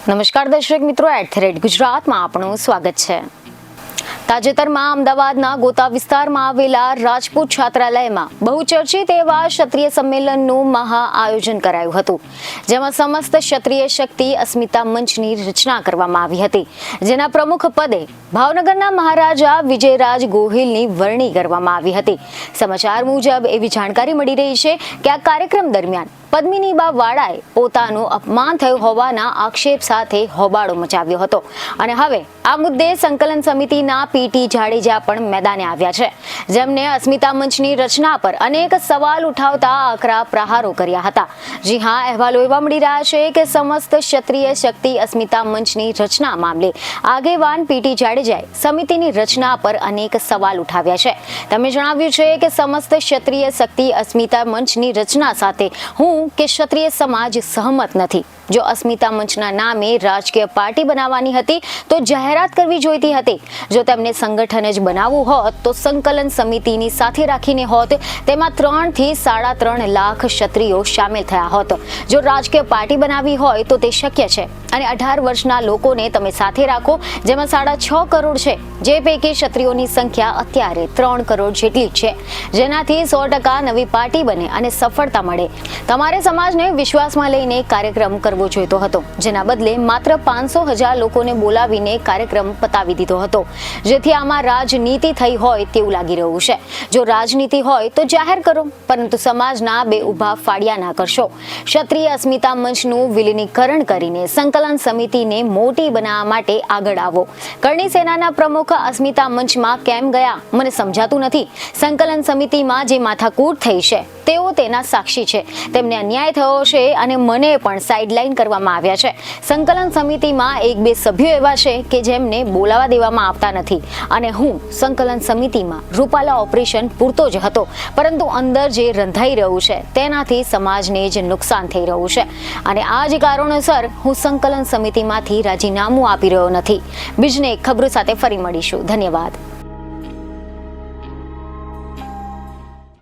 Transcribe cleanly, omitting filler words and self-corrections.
નમસ્કાર દર્શક મિત્રો, @ગુજરાતમાં આપનું સ્વાગત છે। તાજેતરમાં અમદાવાદના ગોતા વિસ્તારમાં આવેલા રાજપૂત છાત્રાલયમાં બહુચર્ચિત એવા ક્ષત્રિય સંમેલનનું મહા આયોજન કરાયું હતું, જેમાં સમસ્ત ક્ષત્રિય શક્તિ અસ્મિતા મંચની રચના કરવામાં આવી હતી, જેના પ્રમુખ પદે ભાવનગરના મહારાજા વિજયરાજ ગોહિલની વરણી કરવામાં આવી હતી। સમાચાર મુજબ એવી જાણકારી મળી રહી છે કે આ કાર્યક્રમ દરમિયાન પદ્મિનીબા વાળાએ પોતાનું અપમાન થયું હોવાના આક્ષેપ સાથે હોબાળો મચાવ્યો હતો અને હવે આ મુદ્દે સંકલન સમિતિના પીટી જાડેજા પણ મેદાને આવ્યા છે, જેમને અસ્મિતા મંચની રચના પર અનેક સવાલ ઉઠાવતા આકરા પ્રહારો કર્યા હતા। જી હા, અહેવાલો એવા મળી રહ્યા છે કે સમસ્ત ક્ષત્રિય શક્તિ અસ્મિતા મંચની રચના મામલે આગેવાન પીટી જાડેજાએ સમિતિની રચના પર અનેક સવાલ ઉઠાવ્યા છે। તેમણે જણાવ્યું છે કે સમસ્ત ક્ષત્રિય શક્તિ અસ્મિતા મંચની રચના સાથે હું કે ક્ષત્રિય સમાજ સહમત નથી। જો અસ્મિતા મંચના નામે રાજકીય પાર્ટી બનાવવાની હતી તો જાહેરાત કરવી જોઈતી હતી। જો તેમને સંગઠન જ બનાવવું હોત તો સંકલન સમિતિની સાથે રાખીને હોત, તેમાં 3 થી 3.5 લાખ ક્ષત્રિયો સામેલ થયા હોત। જો રાજકીય પાર્ટી બનાવવી હોય તો તે શક્ય છે અને 18 વર્ષના લોકોને તમે સાથે રાખો, જેમાં 6.5 કરોડ છે, જે પૈકી ક્ષત્રિયોની સંખ્યા અત્યારે 3 કરોડ જેટલી છે, જેનાથી 100% નવી પાર્ટી બને અને સફળતા મળે। તમારે સમાજને વિશ્વાસમાં લઈને કાર્યક્રમ કરવો જોઈતો હતો, જેના બદલે માત્ર 500,000 લોકોને બોલાવીને કાર્યક્રમ પતાવી દીધો હતો, જેથી આમાં રાજનીતિ થઈ હોય તેવું લાગી રહ્યું છે। જો રાજનીતિ હોય તો જાહેર કરો, પરંતુ સમાજના બે ઊભા ફાડિયા ના કરશો। ક્ષત્રિય અસ્મિતા મંચનું વિલીનીકરણ કરીને સંકલન સમિતિને મોટી બનાવવા માટે આગળ આવો। કરણી સેનાના પ્રમુખ અસ્મિતા મંચમાં કેમ ગયા મને સમજાતું નથી। સંકલન સમિતિમાં જે માથાકૂટ થઈ છે તેઓ તેના સાક્ષી છે। તેમને અન્યાય થયો છે અને મને પણ સાઇડલાઇન કરવામાં આવ્યા છે। સંકલન સમિતિમાં 1-2 સભ્યો એવા છે કે જેમને બોલાવા દેવામાં આવતા નથી અને હું સંકલન સમિતિમાં રૂપાલા ઓપરેશન પૂરતો જ હતો, પરંતુ અંદર જે રંધાઈ રહ્યું છે તેનાથી સમાજને જ નુકસાન થઈ રહ્યું છે અને આ જ કારણોસર હું સંકલન સમિતિમાંથી રાજીનામું આપી રહ્યો નથી। બીજને ખબરો સાથે ફરી મળીશું। ધન્યવાદ।